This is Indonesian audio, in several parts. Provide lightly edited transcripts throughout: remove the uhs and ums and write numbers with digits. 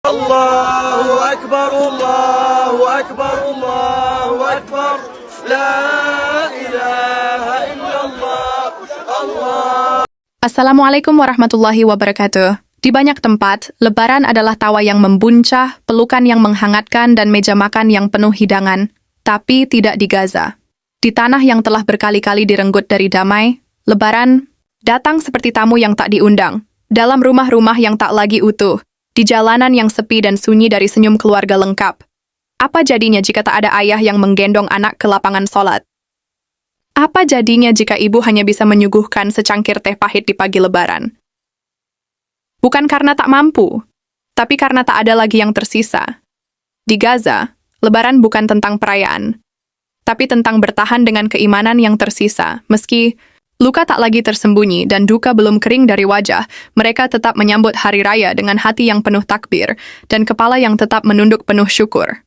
Allahu Akbar, Allahu Akbar, Allahu Akbar, La ilaha illallah, Allah. Assalamualaikum warahmatullahi wabarakatuh. Di banyak tempat, Lebaran adalah tawa yang membuncah, pelukan yang menghangatkan, dan meja makan yang penuh hidangan. Tapi tidak di Gaza. Di tanah yang telah berkali-kali direnggut dari damai, Lebaran datang seperti tamu yang tak diundang, dalam rumah-rumah yang tak lagi utuh, di jalanan yang sepi dan sunyi dari senyum keluarga lengkap. Apa jadinya jika tak ada ayah yang menggendong anak ke lapangan sholat? Apa jadinya jika ibu hanya bisa menyuguhkan secangkir teh pahit di pagi Lebaran? Bukan karena tak mampu, tapi karena tak ada lagi yang tersisa. Di Gaza, Lebaran bukan tentang perayaan, tapi tentang bertahan dengan keimanan yang tersisa. Meski luka tak lagi tersembunyi dan duka belum kering dari wajah, mereka tetap menyambut hari raya dengan hati yang penuh takbir dan kepala yang tetap menunduk penuh syukur.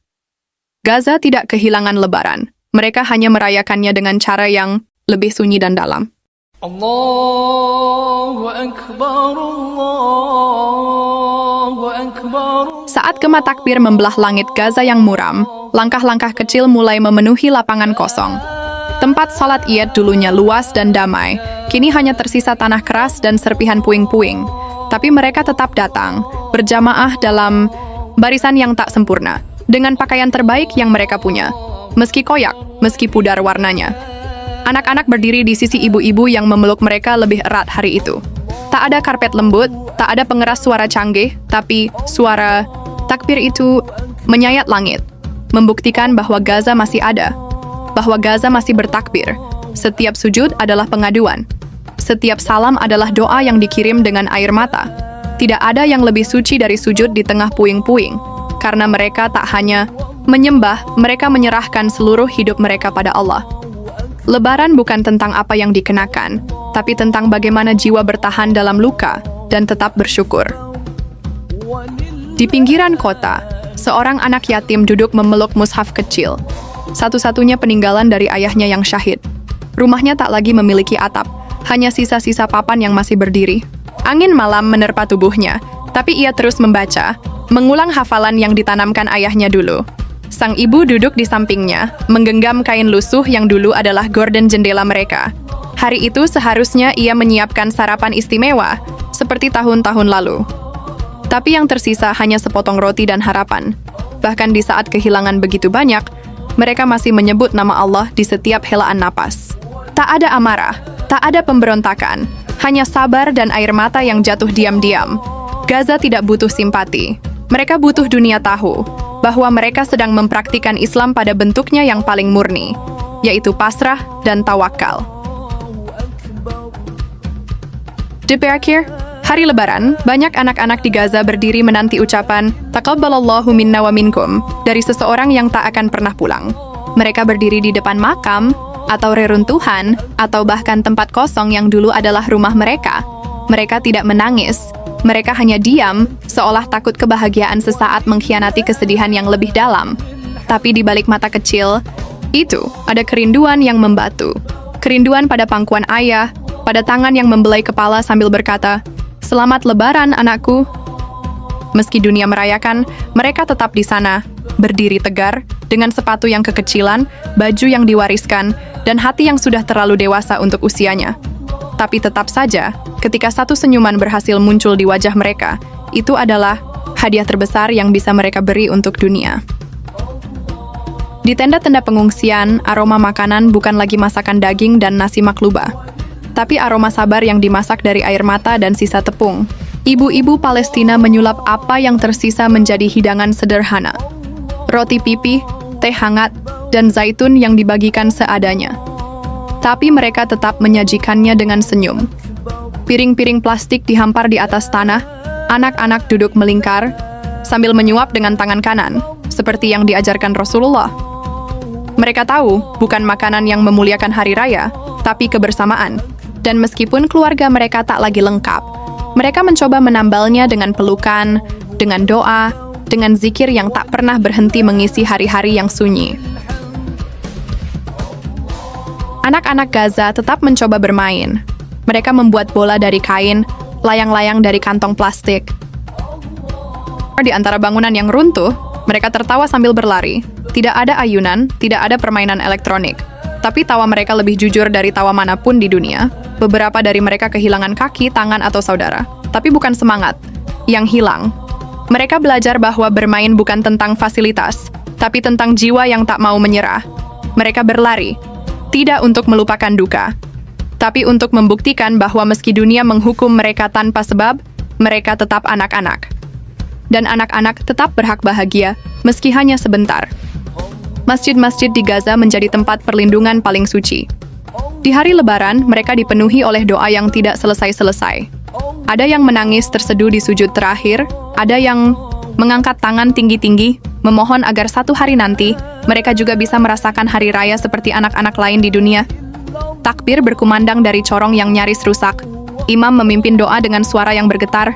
Gaza tidak kehilangan Lebaran. Mereka hanya merayakannya dengan cara yang lebih sunyi dan dalam. Allahu Akbar, Allahu Akbar. Saat gema takbir membelah langit Gaza yang muram, langkah-langkah kecil mulai memenuhi lapangan kosong. Tempat salat Iyad dulunya luas dan damai, kini hanya tersisa tanah keras dan serpihan puing-puing. Tapi mereka tetap datang, berjamaah dalam barisan yang tak sempurna, dengan pakaian terbaik yang mereka punya. Meski koyak, meski pudar warnanya. Anak-anak berdiri di sisi ibu-ibu yang memeluk mereka lebih erat hari itu. Tak ada karpet lembut, tak ada pengeras suara canggih, tapi suara takbir itu menyayat langit, membuktikan bahwa Gaza masih ada, bahwa Gaza masih bertakbir. Setiap sujud adalah pengaduan. Setiap salam adalah doa yang dikirim dengan air mata. Tidak ada yang lebih suci dari sujud di tengah puing-puing, karena mereka tak hanya menyembah, mereka menyerahkan seluruh hidup mereka pada Allah. Lebaran bukan tentang apa yang dikenakan, tapi tentang bagaimana jiwa bertahan dalam luka dan tetap bersyukur. Di pinggiran kota, seorang anak yatim duduk memeluk mushaf kecil, satu-satunya peninggalan dari ayahnya yang syahid. Rumahnya tak lagi memiliki atap, hanya sisa-sisa papan yang masih berdiri. Angin malam menerpa tubuhnya, tapi ia terus membaca, mengulang hafalan yang ditanamkan ayahnya dulu. Sang ibu duduk di sampingnya, menggenggam kain lusuh yang dulu adalah gorden jendela mereka. Hari itu seharusnya ia menyiapkan sarapan istimewa, seperti tahun-tahun lalu. Tapi yang tersisa hanya sepotong roti dan harapan. Bahkan di saat kehilangan begitu banyak, mereka masih menyebut nama Allah di setiap helaan napas. Tak ada amarah, tak ada pemberontakan, hanya sabar dan air mata yang jatuh diam-diam. Gaza tidak butuh simpati. Mereka butuh dunia tahu bahwa mereka sedang mempraktikkan Islam pada bentuknya yang paling murni, yaitu pasrah dan tawakal. Di berakhir, hari Lebaran, banyak anak-anak di Gaza berdiri menanti ucapan Taqabbalallahu minna wa minkum dari seseorang yang tak akan pernah pulang. Mereka berdiri di depan makam, atau reruntuhan, atau bahkan tempat kosong yang dulu adalah rumah mereka. Mereka tidak menangis. Mereka hanya diam, seolah takut kebahagiaan sesaat mengkhianati kesedihan yang lebih dalam. Tapi di balik mata kecil, itu ada kerinduan yang membatu. Kerinduan pada pangkuan ayah, pada tangan yang membelai kepala sambil berkata, "Selamat Lebaran, anakku." Meski dunia merayakan, mereka tetap di sana, berdiri tegar, dengan sepatu yang kekecilan, baju yang diwariskan, dan hati yang sudah terlalu dewasa untuk usianya. Tapi tetap saja, ketika satu senyuman berhasil muncul di wajah mereka, itu adalah hadiah terbesar yang bisa mereka beri untuk dunia. Di tenda-tenda pengungsian, aroma makanan bukan lagi masakan daging dan nasi maklubah, tapi aroma sabar yang dimasak dari air mata dan sisa tepung. Ibu-ibu Palestina menyulap apa yang tersisa menjadi hidangan sederhana. Roti pipih, teh hangat, dan zaitun yang dibagikan seadanya. Tapi mereka tetap menyajikannya dengan senyum. Piring-piring plastik dihampar di atas tanah, anak-anak duduk melingkar, sambil menyuap dengan tangan kanan, seperti yang diajarkan Rasulullah. Mereka tahu, bukan makanan yang memuliakan hari raya, tapi kebersamaan. Dan meskipun keluarga mereka tak lagi lengkap, mereka mencoba menambalnya dengan pelukan, dengan doa, dengan zikir yang tak pernah berhenti mengisi hari-hari yang sunyi. Anak-anak Gaza tetap mencoba bermain. Mereka membuat bola dari kain, layang-layang dari kantong plastik. Di antara bangunan yang runtuh, mereka tertawa sambil berlari. Tidak ada ayunan, tidak ada permainan elektronik. Tapi tawa mereka lebih jujur dari tawa manapun di dunia. Beberapa dari mereka kehilangan kaki, tangan, atau saudara. Tapi bukan semangat yang hilang. Mereka belajar bahwa bermain bukan tentang fasilitas, tapi tentang jiwa yang tak mau menyerah. Mereka berlari, tidak untuk melupakan duka, tapi untuk membuktikan bahwa meski dunia menghukum mereka tanpa sebab, mereka tetap anak-anak. Dan anak-anak tetap berhak bahagia, meski hanya sebentar. Masjid-masjid di Gaza menjadi tempat perlindungan paling suci. Di hari Lebaran, mereka dipenuhi oleh doa yang tidak selesai-selesai. Ada yang menangis terseduh di sujud terakhir, ada yang mengangkat tangan tinggi-tinggi, memohon agar satu hari nanti, mereka juga bisa merasakan hari raya seperti anak-anak lain di dunia. Takbir berkumandang dari corong yang nyaris rusak. Imam memimpin doa dengan suara yang bergetar.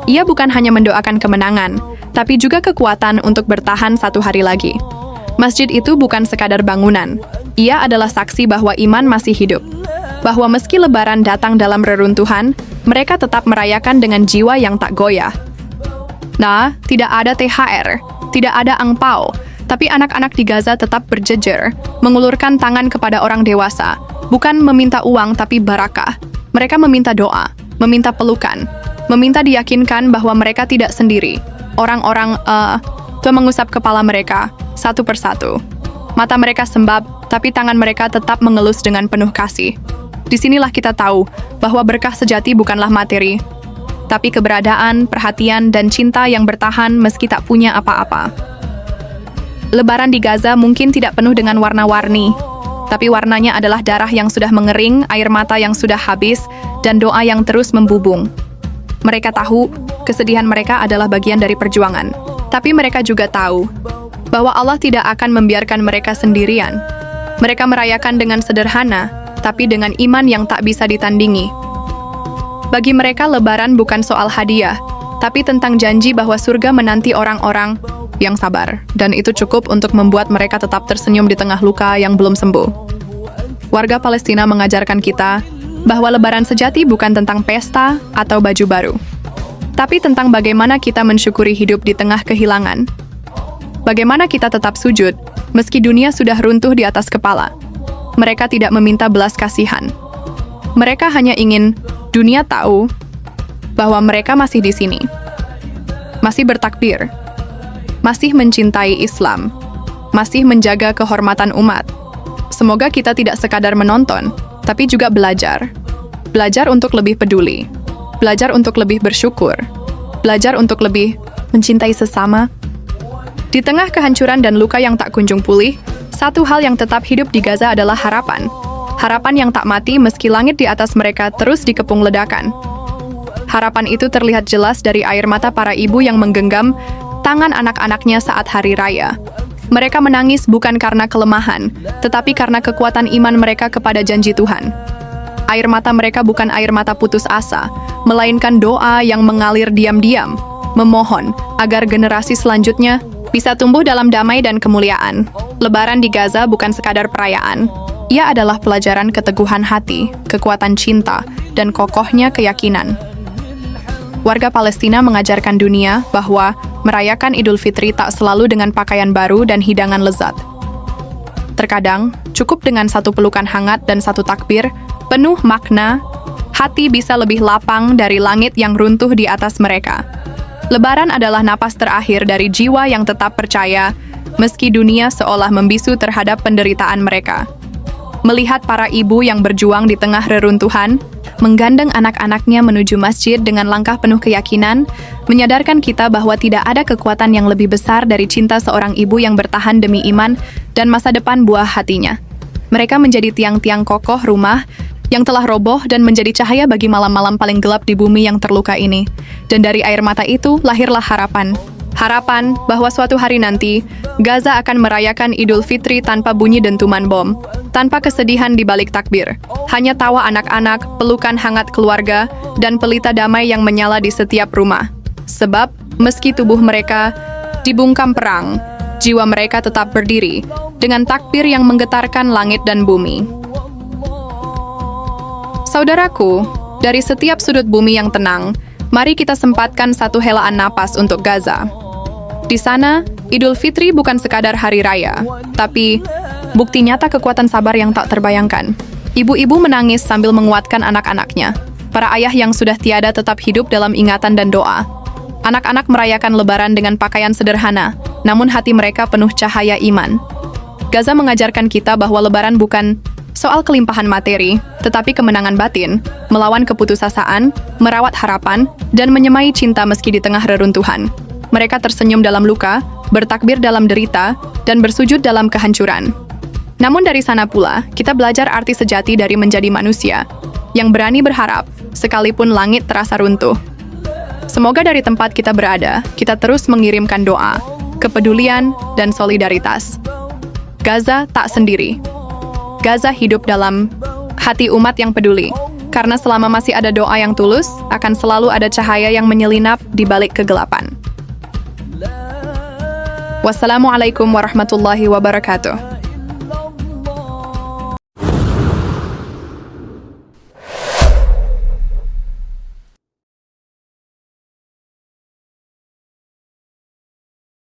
Ia bukan hanya mendoakan kemenangan, tapi juga kekuatan untuk bertahan satu hari lagi. Masjid itu bukan sekadar bangunan. Ia adalah saksi bahwa iman masih hidup. Bahwa meski Lebaran datang dalam reruntuhan, mereka tetap merayakan dengan jiwa yang tak goyah. Nah, tidak ada THR, tidak ada angpau, tapi anak-anak di Gaza tetap berjejer, mengulurkan tangan kepada orang dewasa, bukan meminta uang tapi barakah. Mereka meminta doa, meminta pelukan, meminta diyakinkan bahwa mereka tidak sendiri. Orang-orang, Tuhan mengusap kepala mereka, satu persatu. Mata mereka sembab, tapi tangan mereka tetap mengelus dengan penuh kasih. Disinilah kita tahu bahwa berkah sejati bukanlah materi, tapi keberadaan, perhatian, dan cinta yang bertahan meski tak punya apa-apa. Lebaran di Gaza mungkin tidak penuh dengan warna-warni, tapi warnanya adalah darah yang sudah mengering, air mata yang sudah habis, dan doa yang terus membubung. Mereka tahu kesedihan mereka adalah bagian dari perjuangan, tapi mereka juga tahu bahwa Allah tidak akan membiarkan mereka sendirian. Mereka merayakan dengan sederhana, tapi dengan iman yang tak bisa ditandingi. Bagi mereka, Lebaran bukan soal hadiah, tapi tentang janji bahwa surga menanti orang-orang yang sabar, dan itu cukup untuk membuat mereka tetap tersenyum di tengah luka yang belum sembuh. Warga Palestina mengajarkan kita bahwa Lebaran sejati bukan tentang pesta atau baju baru, tapi tentang bagaimana kita mensyukuri hidup di tengah kehilangan. Bagaimana kita tetap sujud, meski dunia sudah runtuh di atas kepala. Mereka tidak meminta belas kasihan. Mereka hanya ingin dunia tahu bahwa mereka masih di sini. Masih bertakbir. Masih mencintai Islam. Masih menjaga kehormatan umat. Semoga kita tidak sekadar menonton, tapi juga belajar. Belajar untuk lebih peduli. Belajar untuk lebih bersyukur. Belajar untuk lebih mencintai sesama. Di tengah kehancuran dan luka yang tak kunjung pulih, satu hal yang tetap hidup di Gaza adalah harapan. Harapan yang tak mati meski langit di atas mereka terus dikepung ledakan. Harapan itu terlihat jelas dari air mata para ibu yang menggenggam tangan anak-anaknya saat hari raya. Mereka menangis bukan karena kelemahan, tetapi karena kekuatan iman mereka kepada janji Tuhan. Air mata mereka bukan air mata putus asa, melainkan doa yang mengalir diam-diam, memohon agar generasi selanjutnya bisa tumbuh dalam damai dan kemuliaan. Lebaran di Gaza bukan sekadar perayaan. Ia adalah pelajaran keteguhan hati, kekuatan cinta, dan kokohnya keyakinan. Warga Palestina mengajarkan dunia bahwa merayakan Idul Fitri tak selalu dengan pakaian baru dan hidangan lezat. Terkadang, cukup dengan satu pelukan hangat dan satu takbir, penuh makna, hati bisa lebih lapang dari langit yang runtuh di atas mereka. Lebaran adalah napas terakhir dari jiwa yang tetap percaya, meski dunia seolah membisu terhadap penderitaan mereka. Melihat para ibu yang berjuang di tengah reruntuhan, menggandeng anak-anaknya menuju masjid dengan langkah penuh keyakinan, menyadarkan kita bahwa tidak ada kekuatan yang lebih besar dari cinta seorang ibu yang bertahan demi iman dan masa depan buah hatinya. Mereka menjadi tiang-tiang kokoh rumah yang telah roboh dan menjadi cahaya bagi malam-malam paling gelap di bumi yang terluka ini. Dan dari air mata itu lahirlah harapan. Harapan bahwa suatu hari nanti, Gaza akan merayakan Idul Fitri tanpa bunyi dentuman bom, tanpa kesedihan di balik takbir. Hanya tawa anak-anak, pelukan hangat keluarga, dan pelita damai yang menyala di setiap rumah. Sebab, meski tubuh mereka dibungkam perang, jiwa mereka tetap berdiri, dengan takbir yang menggetarkan langit dan bumi. Saudaraku, dari setiap sudut bumi yang tenang, Mari kita sempatkan satu helaan napas untuk Gaza. Di sana, Idul Fitri bukan sekadar hari raya, tapi bukti nyata kekuatan sabar yang tak terbayangkan. Ibu-ibu menangis sambil menguatkan anak-anaknya. Para ayah yang sudah tiada tetap hidup dalam ingatan dan doa. Anak-anak merayakan Lebaran dengan pakaian sederhana, namun hati mereka penuh cahaya iman. Gaza mengajarkan kita bahwa Lebaran bukan soal kelimpahan materi, tetapi kemenangan batin, melawan keputusasaan, merawat harapan, dan menyemai cinta meski di tengah reruntuhan. Mereka tersenyum dalam luka, bertakbir dalam derita, dan bersujud dalam kehancuran. Namun dari sana pula, kita belajar arti sejati dari menjadi manusia, yang berani berharap, sekalipun langit terasa runtuh. Semoga dari tempat kita berada, kita terus mengirimkan doa, kepedulian, dan solidaritas. Gaza tak sendiri. Gaza hidup dalam hati umat yang peduli. Karena selama masih ada doa yang tulus, akan selalu ada cahaya yang menyelinap di balik kegelapan. Wassalamualaikum warahmatullahi wabarakatuh.